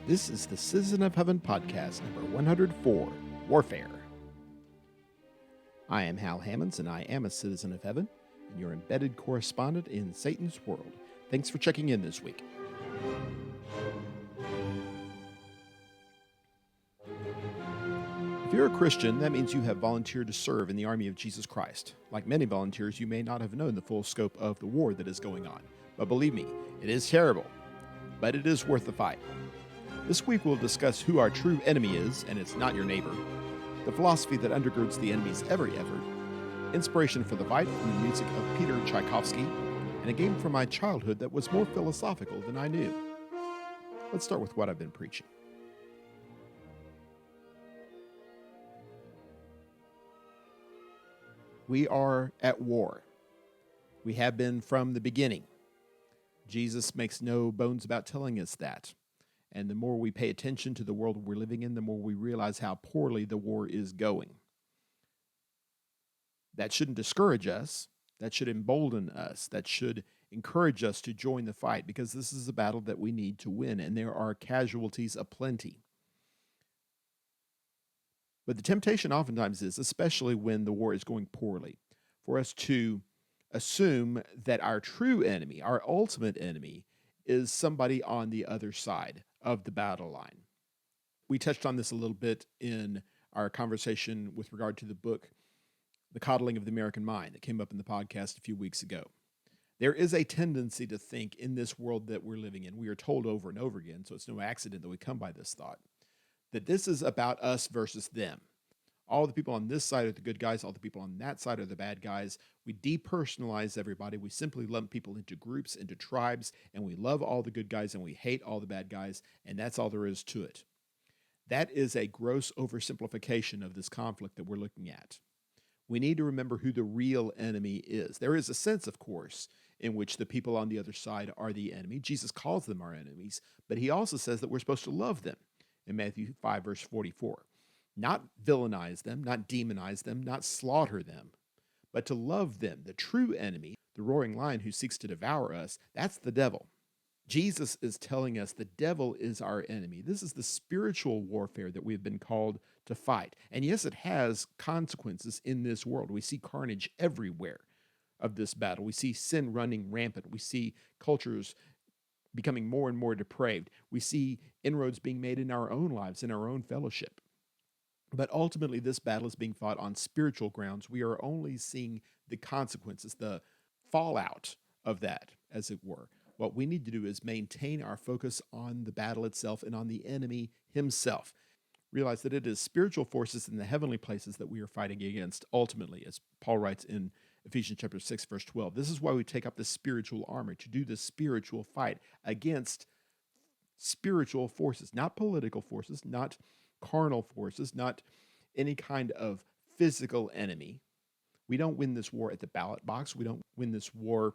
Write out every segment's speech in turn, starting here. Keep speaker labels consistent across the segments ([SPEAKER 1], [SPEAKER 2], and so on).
[SPEAKER 1] This is the Citizen of Heaven podcast, number 104, Warfare. I am Hal Hammonds, and I am a Citizen of Heaven, and your embedded correspondent in Satan's world. Thanks for checking in this week. If you're a Christian, that means you have volunteered to serve in the army of Jesus Christ. Like many volunteers, you may not have known the full scope of the war that is going on. But believe me, it is terrible. But it is worth the fight. This week we'll discuss who our true enemy is, and it's not your neighbor, the philosophy that undergirds the enemy's every effort, inspiration for the fight from the music of Peter Tchaikovsky, and a game from my childhood that was more philosophical than I knew. Let's start with what I've been preaching. We are at war. We have been from the beginning. Jesus makes no bones about telling us that. And the more we pay attention to the world we're living in, the more we realize how poorly the war is going. That shouldn't discourage us. That should embolden us. That should encourage us to join the fight, because this is a battle that we need to win, and there are casualties aplenty. But the temptation oftentimes is, especially when the war is going poorly, for us to assume that our true enemy, our ultimate enemy, is somebody on the other side of the battle line. We touched on this a little bit in our conversation with regard to the book, The Coddling of the American Mind, that came up in the podcast a few weeks ago. There is a tendency to think in this world that we're living in, we are told over and over again, so it's no accident that we come by this thought, that this is about us versus them. All the people on this side are the good guys, all the people on that side are the bad guys. We depersonalize everybody. We simply lump people into groups, into tribes, and we love all the good guys and we hate all the bad guys, and that's all there is to it. That is a gross oversimplification of this conflict that we're looking at. We need to remember who the real enemy is. There is a sense, of course, in which the people on the other side are the enemy. Jesus calls them our enemies, but he also says that we're supposed to love them in Matthew 5, verse 44. Not villainize them, not demonize them, not slaughter them, but to love them. The true enemy, the roaring lion who seeks to devour us, that's the devil. Jesus is telling us the devil is our enemy. This is the spiritual warfare that we've been called to fight. And yes, it has consequences in this world. We see carnage everywhere of this battle. We see sin running rampant. We see cultures becoming more and more depraved. We see inroads being made in our own lives, in our own fellowship. But ultimately, this battle is being fought on spiritual grounds. We are only seeing the consequences, the fallout of that, as it were. What we need to do is maintain our focus on the battle itself and on the enemy himself. Realize that it is spiritual forces in the heavenly places that we are fighting against, ultimately, as Paul writes in Ephesians chapter 6, verse 12. This is why we take up the spiritual armor, to do the spiritual fight against spiritual forces, not political forces, not carnal forces, not any kind of physical enemy. We don't win this war at the ballot box. We don't win this war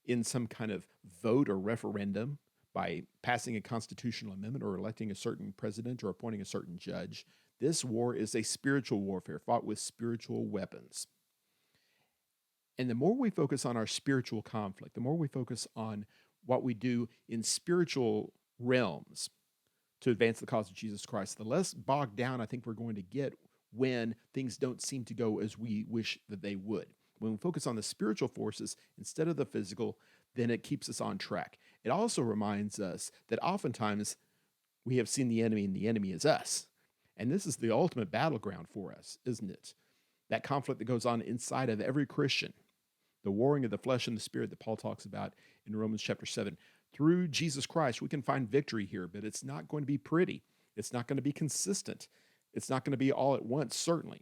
[SPEAKER 1] in some kind of vote or referendum by passing a constitutional amendment or electing a certain president or appointing a certain judge. This war is a spiritual warfare fought with spiritual weapons. And the more we focus on our spiritual conflict, the more we focus on what we do in spiritual realms to advance the cause of Jesus Christ, the less bogged down I think we're going to get when things don't seem to go as we wish that they would. When we focus on the spiritual forces instead of the physical, then it keeps us on track. It also reminds us that oftentimes we have seen the enemy and the enemy is us. And this is the ultimate battleground for us, isn't it? That conflict that goes on inside of every Christian, the warring of the flesh and the spirit that Paul talks about in Romans chapter 7. Through Jesus Christ, we can find victory here, but it's not going to be pretty. It's not going to be consistent. It's not going to be all at once, certainly.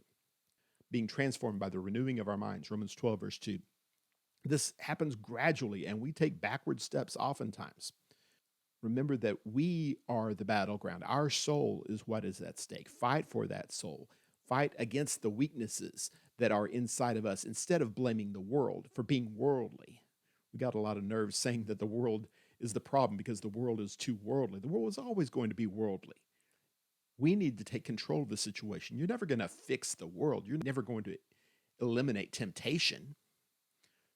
[SPEAKER 1] Being transformed by the renewing of our minds, Romans 12, verse 2. This happens gradually, and we take backward steps oftentimes. Remember that we are the battleground. Our soul is what is at stake. Fight for that soul. Fight against the weaknesses that are inside of us instead of blaming the world for being worldly. We got a lot of nerves saying that the world is the problem because the world is too worldly. The world is always going to be worldly. We need to take control of the situation. You're never going to fix the world. You're never going to eliminate temptation.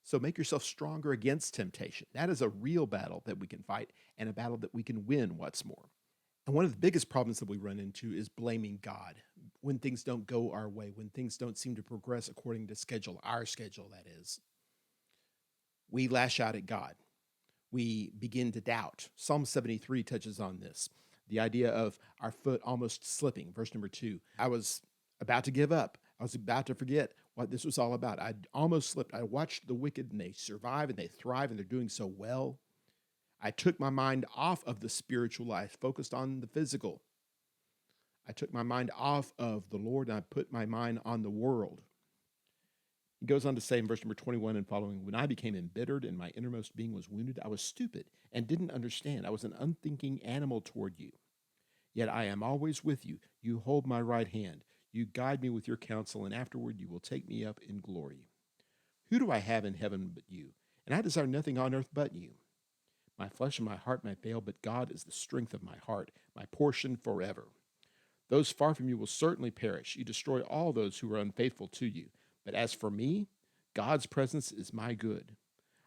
[SPEAKER 1] So make yourself stronger against temptation. That is a real battle that we can fight and a battle that we can win, what's more. And one of the biggest problems that we run into is blaming God when things don't go our way, when things don't seem to progress according to schedule, our schedule, that is. We lash out at God. We begin to doubt. Psalm 73 touches on this, the idea of our foot almost slipping. Verse number 2. I was about to give up. I was about to forget what this was all about. I almost slipped. I watched the wicked and they survive and they thrive and they're doing so well. I took my mind off of the spiritual life, focused on the physical. I took my mind off of the Lord and I put my mind on the world. He goes on to say in verse number 21 and following, when I became embittered and my innermost being was wounded, I was stupid and didn't understand. I was an unthinking animal toward you. Yet I am always with you. You hold my right hand. You guide me with your counsel, and afterward you will take me up in glory. Who do I have in heaven but you? And I desire nothing on earth but you. My flesh and my heart may fail, but God is the strength of my heart, my portion forever. Those far from you will certainly perish. You destroy all those who are unfaithful to you. But as for me, God's presence is my good.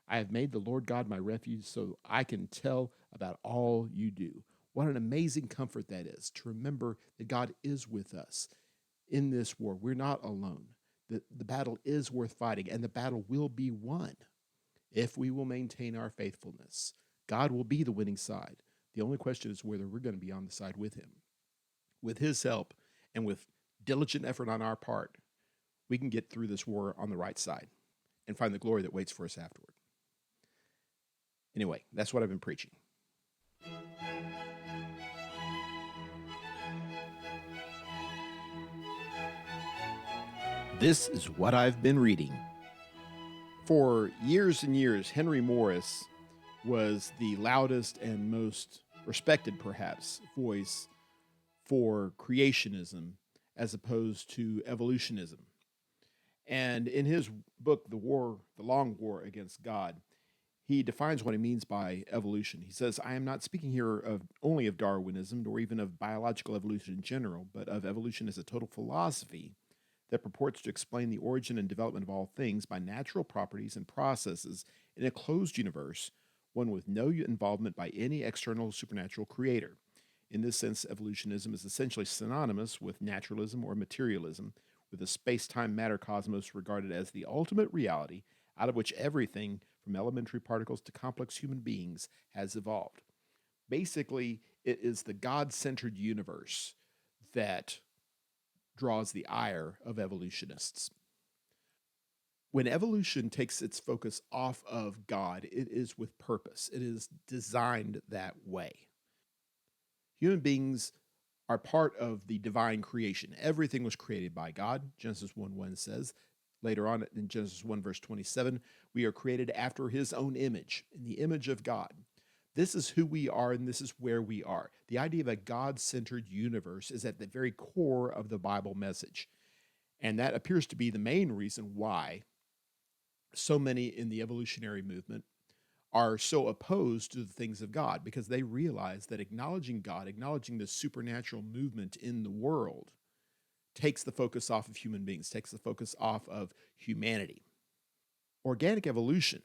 [SPEAKER 1] I have made the Lord God my refuge so I can tell about all you do. What an amazing comfort that is to remember that God is with us in this war. We're not alone. The battle is worth fighting, and the battle will be won if we will maintain our faithfulness. God will be the winning side. The only question is whether we're going to be on the side with him. With his help and with diligent effort on our part, we can get through this war on the right side and find the glory that waits for us afterward. Anyway, that's what I've been preaching. This is what I've been reading. For years and years, Henry Morris was the loudest and most respected, perhaps, voice for creationism as opposed to evolutionism. And in his book, The Long War Against God, he defines what he means by evolution. He says, I am not speaking here only of Darwinism, nor even of biological evolution in general, but of evolution as a total philosophy that purports to explain the origin and development of all things by natural properties and processes in a closed universe, one with no involvement by any external supernatural creator. In this sense, evolutionism is essentially synonymous with naturalism or materialism, with the space-time matter cosmos regarded as the ultimate reality out of which everything from elementary particles to complex human beings has evolved. Basically, it is the God-centered universe that draws the ire of evolutionists. When evolution takes its focus off of God, it is with purpose. It is designed that way. Human beings are part of the divine creation. Everything was created by God. Genesis 1:1 says. Later on in Genesis 1 verse 27, we are created after his own image, in the image of God. This is who we are and this is where we are. The idea of a God-centered universe is at the very core of the Bible message. And that appears to be the main reason why so many in the evolutionary movement are so opposed to the things of God, because they realize that acknowledging God, acknowledging the supernatural movement in the world, takes the focus off of human beings, takes the focus off of humanity. Organic evolution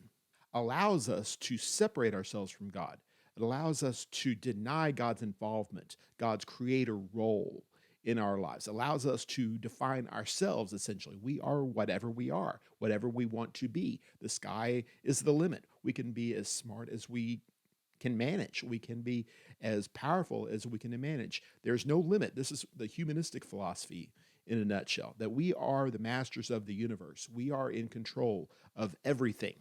[SPEAKER 1] allows us to separate ourselves from God. It allows us to deny God's involvement, God's creator role in our lives. It allows us to define ourselves, essentially. We are whatever we are, whatever we want to be. The sky is the limit. We can be as smart as we can manage. We can be as powerful as we can manage. There's no limit. This is the humanistic philosophy in a nutshell, that we are the masters of the universe. We are in control of everything.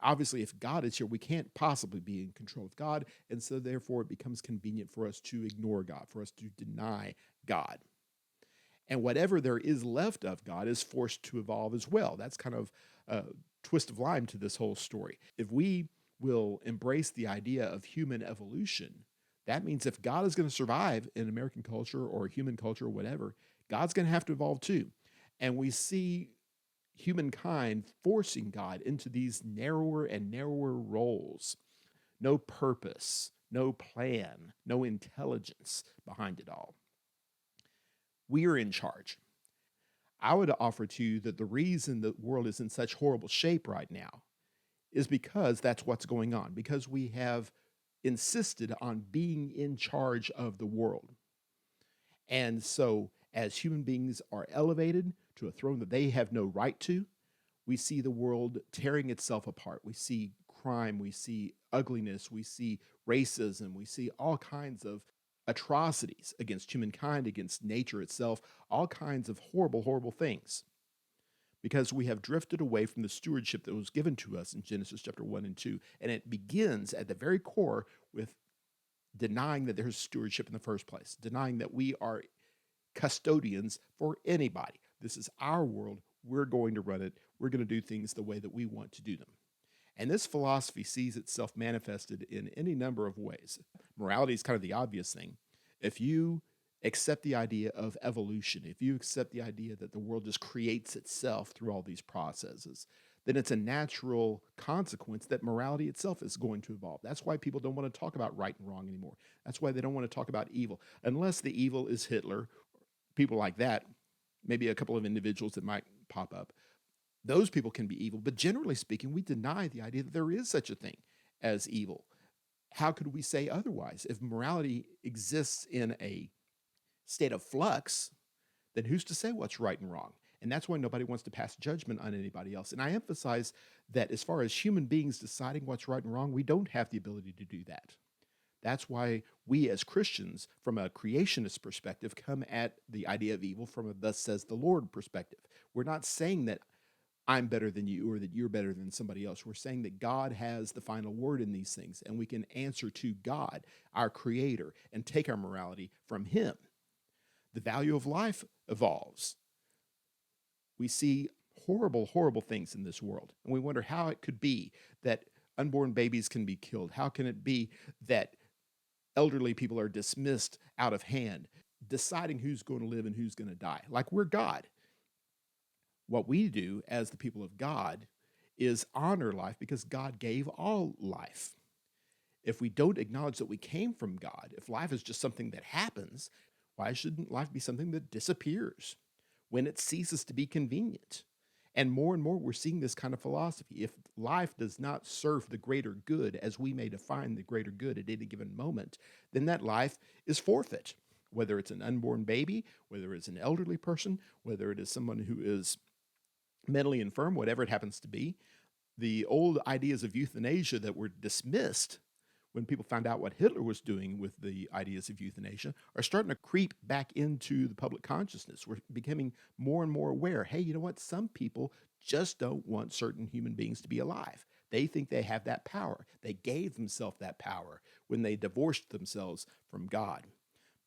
[SPEAKER 1] Obviously, if God is here, we can't possibly be in control of God, and so therefore it becomes convenient for us to ignore God, for us to deny God. And whatever there is left of God is forced to evolve as well. That's kind of a twist of lime to this whole story. If we will embrace the idea of human evolution, that means if God is going to survive in American culture or human culture or whatever, God's going to have to evolve too. And we see humankind forcing God into these narrower and narrower roles. No purpose, no plan, no intelligence behind it all. We are in charge. I would offer to you that the reason the world is in such horrible shape right now is because that's what's going on, because we have insisted on being in charge of the world. And so, as human beings are elevated to a throne that they have no right to, we see the world tearing itself apart. We see crime, we see ugliness, we see racism, we see all kinds of atrocities against humankind, against nature itself, all kinds of horrible, horrible things. Because we have drifted away from the stewardship that was given to us in Genesis chapter 1 and 2. And it begins at the very core with denying that there's stewardship in the first place, denying that we are custodians for anybody. This is our world. We're going to run it. We're going to do things the way that we want to do them. And this philosophy sees itself manifested in any number of ways. Morality is kind of the obvious thing. If you accept the idea of evolution, if you accept the idea that the world just creates itself through all these processes, then it's a natural consequence that morality itself is going to evolve. That's why people don't want to talk about right and wrong anymore. That's why they don't want to talk about evil, unless the evil is Hitler, people like that, maybe a couple of individuals that might pop up. Those people can be evil, but generally speaking, we deny the idea that there is such a thing as evil. How could we say otherwise? If morality exists in a state of flux, then who's to say what's right and wrong? And that's why nobody wants to pass judgment on anybody else. And I emphasize that as far as human beings deciding what's right and wrong, we don't have the ability to do that. That's why we as Christians, from a creationist perspective, come at the idea of evil from a thus says the Lord perspective. We're not saying that I'm better than you or that you're better than somebody else. We're saying that God has the final word in these things, and we can answer to God, our creator, and take our morality from him. The value of life evolves. We see horrible, horrible things in this world, and we wonder how it could be that unborn babies can be killed. How can it be that elderly people are dismissed out of hand, deciding who's going to live and who's going to die? Like we're God. What we do as the people of God is honor life because God gave all life. If we don't acknowledge that we came from God, if life is just something that happens, why shouldn't life be something that disappears when it ceases to be convenient? And more, we're seeing this kind of philosophy. If life does not serve the greater good as we may define the greater good at any given moment, then that life is forfeit. Whether it's an unborn baby, whether it's an elderly person, whether it is someone who is mentally infirm, whatever it happens to be, the old ideas of euthanasia that were dismissed when people found out what Hitler was doing with the ideas of euthanasia are starting to creep back into the public consciousness. We're becoming more and more aware, hey, you know what? Some people just don't want certain human beings to be alive. They think they have that power. They gave themselves that power when they divorced themselves from God.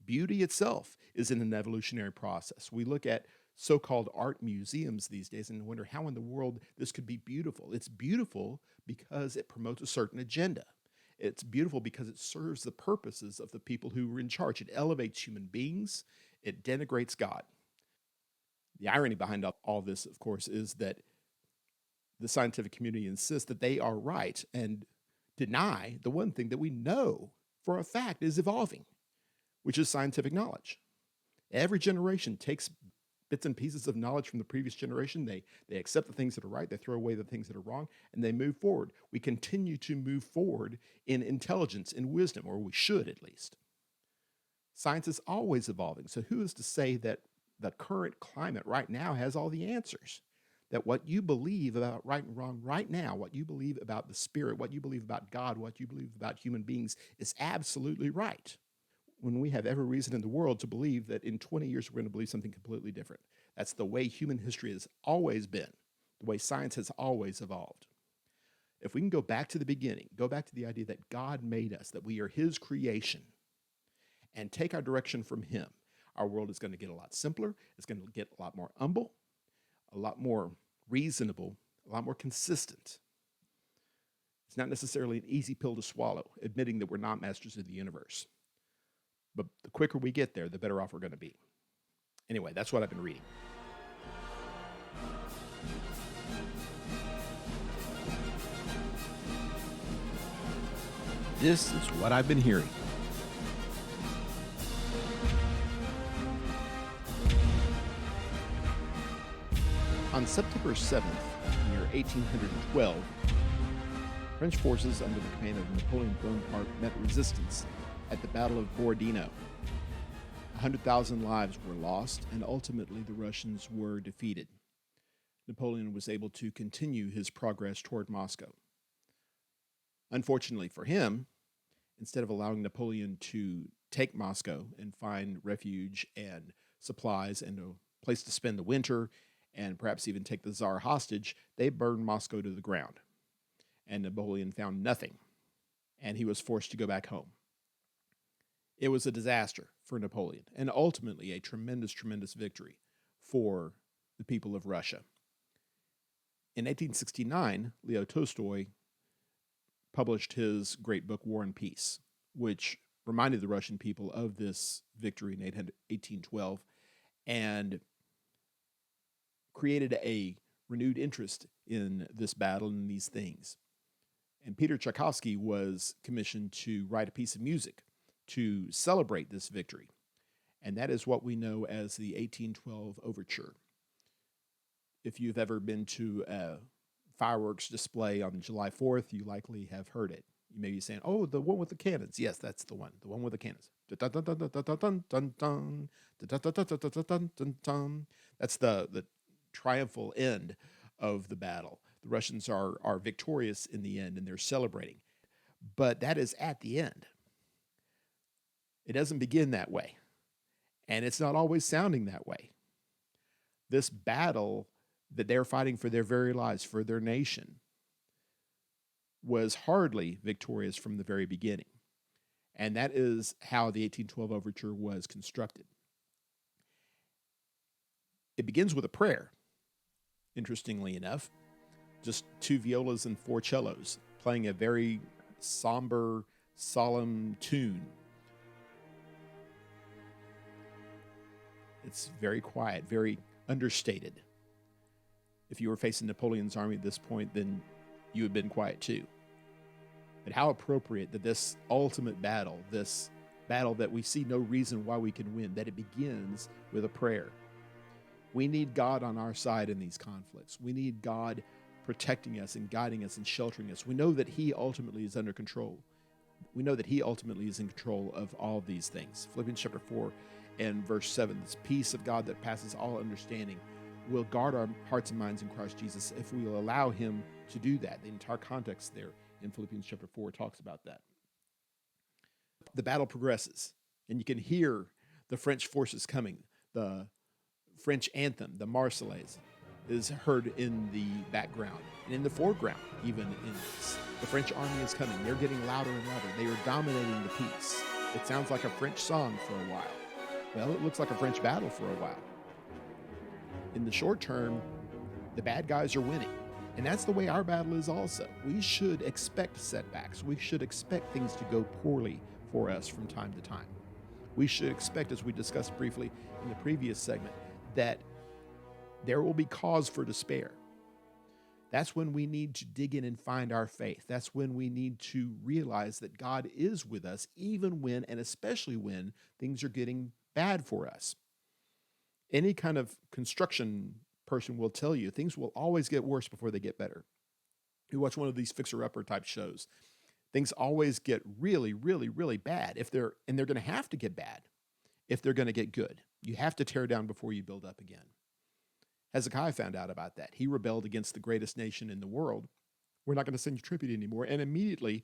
[SPEAKER 1] Beauty itself is in an evolutionary process. We look at so-called art museums these days and wonder how in the world this could be beautiful. It's beautiful because it promotes a certain agenda. It's beautiful because it serves the purposes of the people who are in charge. It elevates human beings. It denigrates God. The irony behind all this, of course, is that the scientific community insists that they are right and deny the one thing that we know for a fact is evolving, which is scientific knowledge. Every generation takes bits and pieces of knowledge from the previous generation. They accept the things that are right, they throw away the things that are wrong, and they move forward. We continue to move forward in intelligence, in wisdom, or we should at least. Science is always evolving, so who is to say that the current climate right now has all the answers? That what you believe about right and wrong right now, what you believe about the spirit, what you believe about God, what you believe about human beings is absolutely right, when we have every reason in the world to believe that in 20 years we're going to believe something completely different. That's the way human history has always been, the way science has always evolved. If we can go back to the beginning, go back to the idea that God made us, that we are his creation, and take our direction from him, our world is going to get a lot simpler, it's going to get a lot more humble, a lot more reasonable, a lot more consistent. It's not necessarily an easy pill to swallow, admitting that we're not masters of the universe. But the quicker we get there, the better off we're going to be. Anyway, that's what I've been reading. This is what I've been hearing. On September 7th, year 1812, French forces under the command of Napoleon Bonaparte met resistance at the Battle of Borodino. 100,000 lives were lost, and ultimately the Russians were defeated. Napoleon was able to continue his progress toward Moscow. Unfortunately for him, instead of allowing Napoleon to take Moscow and find refuge and supplies and a place to spend the winter and perhaps even take the Tsar hostage, they burned Moscow to the ground. And Napoleon found nothing, and he was forced to go back home. It was a disaster for Napoleon, and ultimately a tremendous, tremendous victory for the people of Russia. In 1869, Leo Tolstoy published his great book, War and Peace, which reminded the Russian people of this victory in 1812 and created a renewed interest in this battle and these things. And Peter Tchaikovsky was commissioned to write a piece of music to celebrate this victory. And that is what we know as the 1812 Overture. If you've ever been to a fireworks display on July 4th, you likely have heard it. You may be saying, oh, the one with the cannons. Yes, that's the one with the cannons. That's the triumphal end of the battle. The Russians are victorious in the end, and they're celebrating. But that is at the end. It doesn't begin that way, and it's not always sounding that way. This battle that they're fighting for their very lives, for their nation, was hardly victorious from the very beginning. And that is how the 1812 Overture was constructed. It begins with a prayer, interestingly enough, just 2 violas and 4 cellos, playing a very somber, solemn tune. It's very quiet, very understated. If you were facing Napoleon's army at this point, then you had been quiet too. But how appropriate that this ultimate battle, this battle that we see no reason why we can win, that it begins with a prayer. We need God on our side in these conflicts. We need God protecting us and guiding us and sheltering us. We know that He ultimately is under control. We know that He ultimately is in control of all these things. Philippians chapter 4 and verse 7, this peace of God that passes all understanding will guard our hearts and minds in Christ Jesus if we will allow Him to do that. The entire context there in Philippians chapter 4 talks about that. The battle progresses, and you can hear the French forces coming. The French anthem, the Marseillaise, is heard in the background and in the foreground, even in this. The French army is coming. They're getting louder and louder. They are dominating the piece. It sounds like a French song for a while. Well, it looks like a French battle for a while. In the short term, the bad guys are winning. And that's the way our battle is also. We should expect setbacks. We should expect things to go poorly for us from time to time. We should expect, as we discussed briefly in the previous segment, that there will be cause for despair. That's when we need to dig in and find our faith. That's when we need to realize that God is with us, even when, and especially when, things are getting bad for us. Any kind of construction person will tell you things will always get worse before they get better. You watch one of these fixer-upper type shows, things always get really, really, really bad they're going to have to get bad if they're going to get good. You have to tear down before you build up again. Hezekiah found out about that. He rebelled against the greatest nation in the world. We're not going to send you tribute anymore. And immediately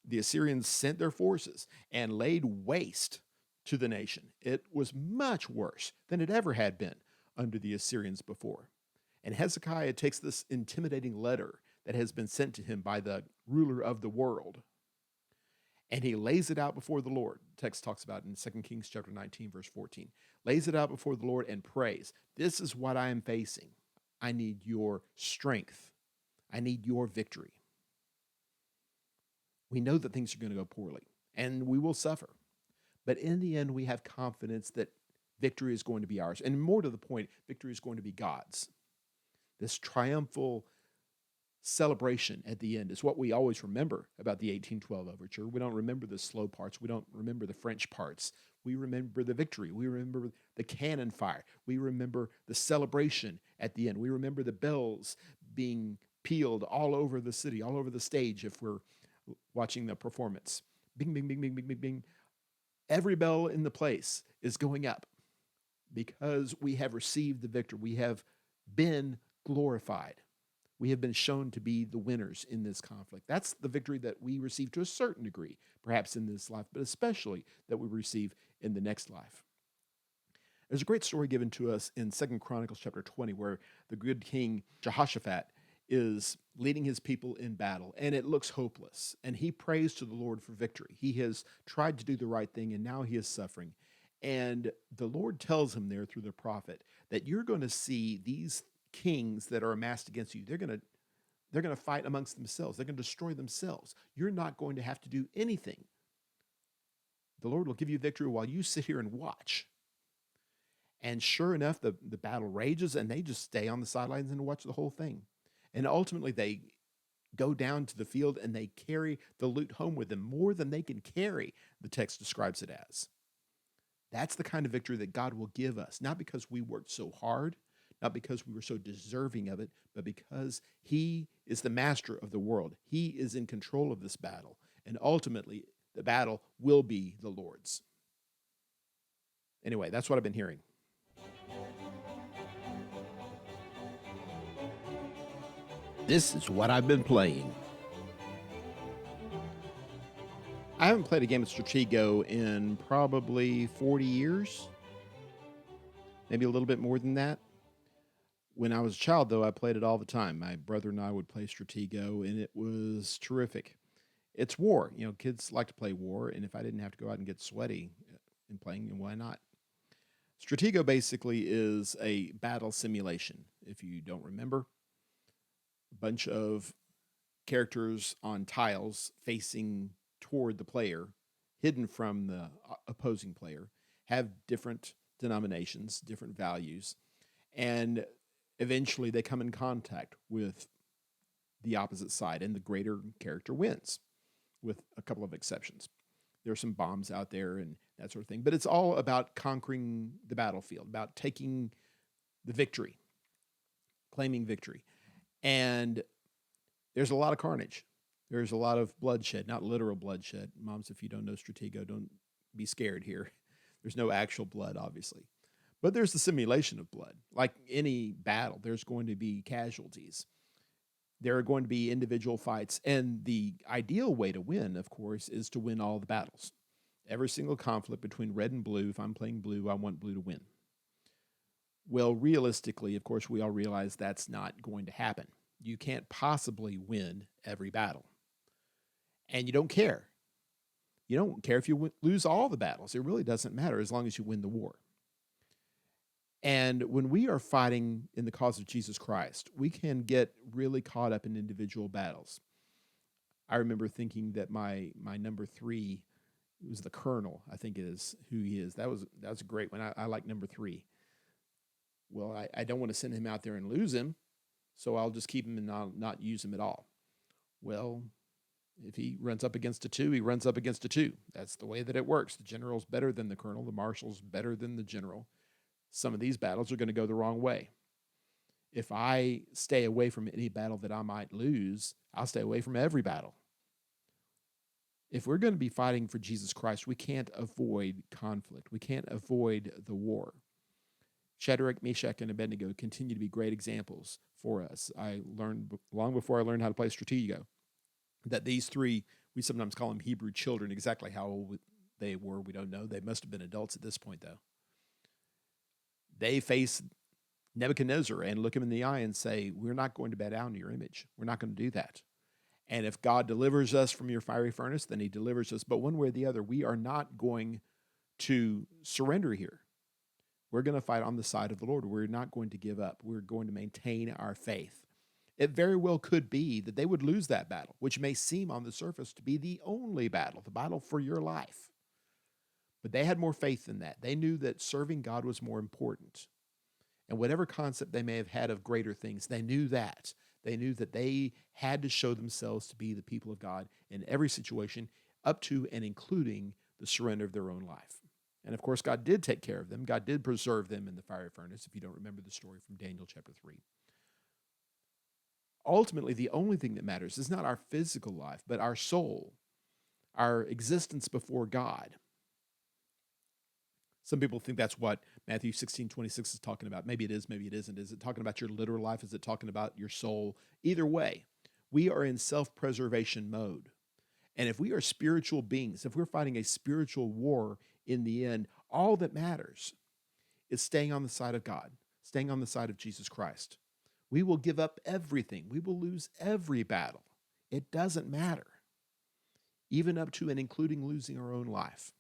[SPEAKER 1] the Assyrians sent their forces and laid waste to the nation. It was much worse than it ever had been under the Assyrians before. And Hezekiah takes this intimidating letter that has been sent to him by the ruler of the world, and he lays it out before the Lord. The text talks about it in 2 Kings chapter 19, verse 14. Lays it out before the Lord and prays. This is what I am facing. I need your strength. I need your victory. We know that things are going to go poorly, and we will suffer. But in the end, we have confidence that victory is going to be ours. And more to the point, victory is going to be God's. This triumphal celebration at the end is what we always remember about the 1812 Overture. We don't remember the slow parts. We don't remember the French parts. We remember the victory. We remember the cannon fire. We remember the celebration at the end. We remember the bells being peeled all over the city, all over the stage if we're watching the performance. Bing, bing, bing, bing, bing, bing, bing. Every bell in the place is going up because we have received the victory. We have been glorified. We have been shown to be the winners in this conflict. That's the victory that we receive to a certain degree, perhaps in this life, but especially that we receive in the next life. There's a great story given to us in 2 Chronicles chapter 20 where the good king Jehoshaphat is leading his people in battle, and it looks hopeless. And he prays to the Lord for victory. He has tried to do the right thing, and now he is suffering. And the Lord tells him there through the prophet that you're going to see these kings that are amassed against you. They're going to fight amongst themselves. They're going to destroy themselves. You're not going to have to do anything. The Lord will give you victory while you sit here and watch. And sure enough, the battle rages, and they just stay on the sidelines and watch the whole thing. And ultimately, they go down to the field and they carry the loot home with them, more than they can carry, the text describes it as. That's the kind of victory that God will give us, not because we worked so hard, not because we were so deserving of it, but because he is the master of the world. He is in control of this battle, and ultimately, the battle will be the Lord's. Anyway, that's what I've been hearing. This is what I've been playing. I haven't played a game of Stratego in probably 40 years, maybe a little bit more than that. When I was a child, though, I played it all the time. My brother and I would play Stratego, and it was terrific. It's war. Kids like to play war, and if I didn't have to go out and get sweaty in playing, then why not? Stratego basically is a battle simulation. If you don't remember, a bunch of characters on tiles facing toward the player, hidden from the opposing player, have different denominations, different values, and eventually they come in contact with the opposite side, and the greater character wins, with a couple of exceptions. There are some bombs out there and that sort of thing, but it's all about conquering the battlefield, about taking the victory, claiming victory. And there's a lot of carnage. There's a lot of bloodshed, not literal bloodshed. Moms, if you don't know Stratego, don't be scared here. There's no actual blood, obviously. But there's the simulation of blood. Like any battle, there's going to be casualties. There are going to be individual fights. And the ideal way to win, of course, is to win all the battles. Every single conflict between red and blue, if I'm playing blue, I want blue to win. Well, realistically, of course, we all realize that's not going to happen. You can't possibly win every battle. And you don't care. You don't care if you lose all the battles. It really doesn't matter as long as you win the war. And when we are fighting in the cause of Jesus Christ, we can get really caught up in individual battles. I remember thinking that my number 3 was the Colonel, I think is who he is. That was a great one. I like number 3. Well, I don't want to send him out there and lose him, so I'll just keep him and not use him at all. Well, if he runs up against a 2, he runs up against a 2. That's the way that it works. The general's better than the colonel. The marshal's better than the general. Some of these battles are going to go the wrong way. If I stay away from any battle that I might lose, I'll stay away from every battle. If we're going to be fighting for Jesus Christ, we can't avoid conflict. We can't avoid the war. Shadrach, Meshach, and Abednego continue to be great examples for us. I learned long before I learned how to play Stratego that these 3, we sometimes call them Hebrew children. Exactly how old they were, we don't know. They must have been adults at this point, though. They face Nebuchadnezzar and look him in the eye and say, we're not going to bow down to your image. We're not going to do that. And if God delivers us from your fiery furnace, then he delivers us. But one way or the other, we are not going to surrender here. We're going to fight on the side of the Lord. We're not going to give up. We're going to maintain our faith. It very well could be that they would lose that battle, which may seem on the surface to be the only battle, the battle for your life. But they had more faith than that. They knew that serving God was more important. And whatever concept they may have had of greater things, they knew that. They knew that they had to show themselves to be the people of God in every situation, up to and including the surrender of their own life. And of course, God did take care of them. God did preserve them in the fiery furnace, if you don't remember the story from Daniel chapter 3. ultimately, the only thing that matters is not our physical life, but our soul, our existence before God. Some people think that's what Matthew 16:26 is talking about. Maybe it is, maybe it isn't. Is it talking about your literal life? Is it talking about your soul? Either way, we are in self-preservation mode. And if we are spiritual beings, if we're fighting a spiritual war in the end, all that matters is staying on the side of God, staying on the side of Jesus Christ. We will give up everything. We will lose every battle. It doesn't matter, even up to and including losing our own life.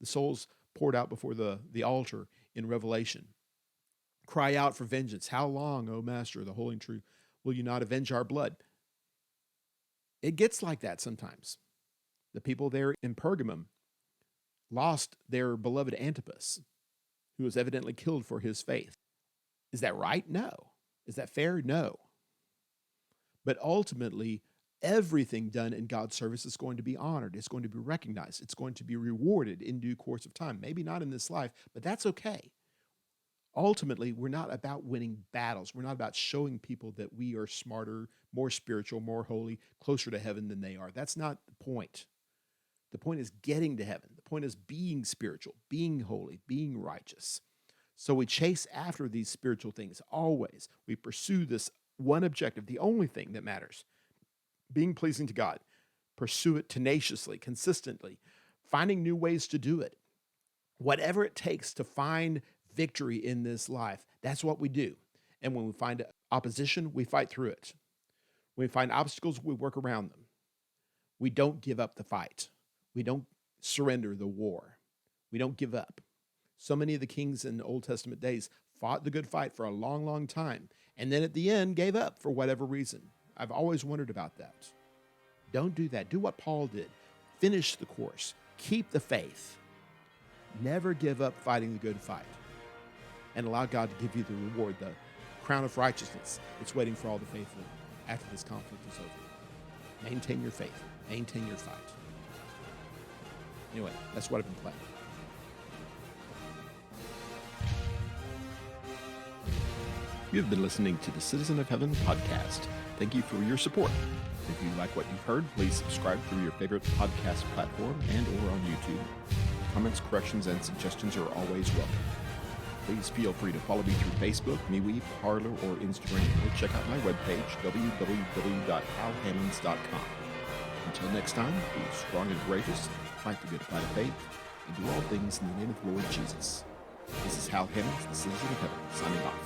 [SPEAKER 1] The souls poured out before the altar in Revelation cry out for vengeance. How long, O Master, the holy and true, will you not avenge our blood? It gets like that sometimes. The people there in Pergamum lost their beloved Antipas, who was evidently killed for his faith. Is that right? No. Is that fair? No. But ultimately, everything done in God's service is going to be honored. It's going to be recognized. It's going to be rewarded in due course of time. Maybe not in this life, but that's okay. Ultimately, we're not about winning battles. We're not about showing people that we are smarter, more spiritual, more holy, closer to heaven than they are. That's not the point. The point is getting to heaven. The point is being spiritual, being holy, being righteous. So we chase after these spiritual things always. We pursue this one objective, the only thing that matters, being pleasing to God. Pursue it tenaciously, consistently, finding new ways to do it. Whatever it takes to find victory in this life, that's what we do. And when we find opposition, we fight through it. When we find obstacles, we work around them. We don't give up the fight. We don't surrender the war. We don't give up. So many of the kings in the Old Testament days fought the good fight for a long, long time, and then at the end gave up for whatever reason. I've always wondered about that. Don't do that. Do what Paul did. Finish the course. Keep the faith. Never give up fighting the good fight. And allow God to give you the reward, the crown of righteousness that's waiting for all the faithful after this conflict is over. Maintain your faith. Maintain your fight. Anyway, that's what I've been playing. You have been listening to the Citizen of Heaven podcast. Thank you for your support. If you like what you've heard, please subscribe through your favorite podcast platform and or on YouTube. Comments, corrections, and suggestions are always welcome. Please feel free to follow me through Facebook, MeWe, Parler, or Instagram, or check out my webpage, www.halhammonds.com. Until next time, be strong and courageous, fight the good fight of faith, and do all things in the name of the Lord Jesus. This is Hal Hammonds, the Citizen of Heaven, signing off.